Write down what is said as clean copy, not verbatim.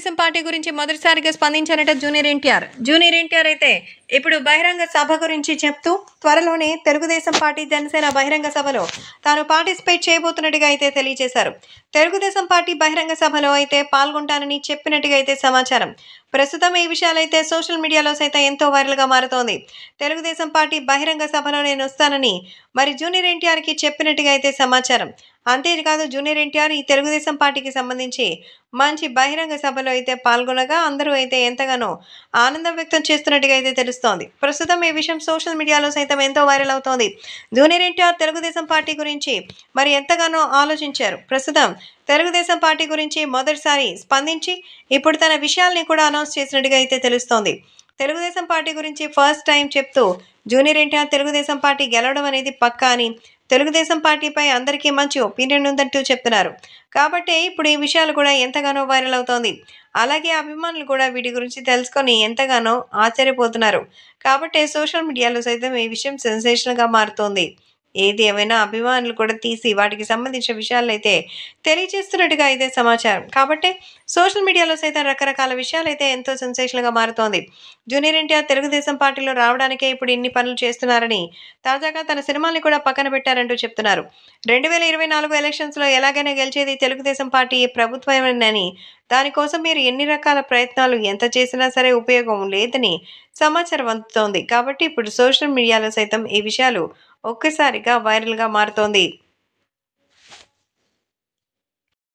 Telugu Desam party గురించి మొదటిసారిగా స్పందించారట junior NTR అయితే ఇప్పుడు బహిరంగ సభ గురించి చెప్తూ త్వరలోనే తెలుగుదేశం పార్టీ జనసేన బహిరంగ సభలో తాను పార్టిసిపేట్ చేయబోతున్నట్టుగా అయితే తెలియజేశారు. తెలుగుదేశం పార్టీ బహిరంగ సభలో అయితే పాల్గొంటానని చెప్పినట్టుగా అయితే సమాచారం. ప్రస్తుతం ఈ విషయాలైతే సోషల్ మీడియాలో సైతం ఎంతో వైరల్గా మారుతోంది. తెలుగుదేశం పార్టీ బహిరంగ సభలో నేను వస్తానని మరి జూనియర్ ఎన్టీఆర్కి చెప్పినట్టుగా అయితే సమాచారం. అంతేకాదు జూనియర్ ఎన్టీఆర్ ఈ తెలుగుదేశం పార్టీకి సంబంధించి మంచి బహిరంగ సభలో అయితే పాల్గొనగా అందరూ అయితే ఎంతగానో ఆనందం వ్యక్తం చేస్తున్నట్టుగా అయితే తెలుస్తోంది. ప్రస్తుతం ఈ విషయం సోషల్ మీడియాలో సైతం ఎంతో వైరల్ అవుతోంది. జూనియర్ ఎన్టీఆర్ తెలుగుదేశం పార్టీ గురించి మరి ఎంతగానో ఆలోచించారు. ప్రస్తుతం తెలుగుదేశం పార్టీ గురించి మొదటిసారి స్పందించి ఇప్పుడు తన విషయాల్ని కూడా అనౌన్స్ చేసినట్టుగా అయితే తెలుస్తోంది. తెలుగుదేశం పార్టీ గురించి ఫస్ట్ టైం చెప్తూ జూనియర్ ఎన్టీఆర్ తెలుగుదేశం పార్టీ గెలవడం అనేది పక్కా అని, తెలుగుదేశం పార్టీపై అందరికీ మంచి ఒపీనియన్ ఉందంటూ చెప్తున్నారు. కాబట్టి ఇప్పుడు ఈ విషయాలు కూడా ఎంతగానో వైరల్ అవుతోంది. అలాగే అభిమానులు కూడా వీటి గురించి తెలుసుకొని ఎంతగానో ఆశ్చర్యపోతున్నారు. కాబట్టి సోషల్ మీడియాలో సైతం ఈ విషయం సెన్సేషన్గా మారుతోంది. ఏది ఏమైనా అభిమానులు కూడా తీసి వాటికి సంబంధించిన విషయాలు అయితే తెలియజేస్తున్నట్టుగా అయితే సమాచారం. కాబట్టి సోషల్ మీడియాలో సైతం రకరకాల విషయాలు అయితే ఎంతో సెన్సేషన్గా మారుతోంది. జూనియర్ ఎన్టీఆర్ తెలుగుదేశం పార్టీలో రావడానికే ఇప్పుడు ఇన్ని పనులు చేస్తున్నారని, తాజాగా తన సినిమాల్ని కూడా పక్కన పెట్టారంటూ చెప్తున్నారు. 2024 ఎలక్షన్స్లో ఎలాగైనా గెలిచేది తెలుగుదేశం పార్టీ ప్రభుత్వమేనని, దానికోసం మీరు ఎన్ని రకాల ప్రయత్నాలు ఎంత చేసినా సరే ఉపయోగం లేదని సమాచారం అందుతోంది. కాబట్టి ఇప్పుడు సోషల్ మీడియాలో సైతం ఈ విషయాలు ఒక్కసారిగా వైరల్గా మారుతోంది.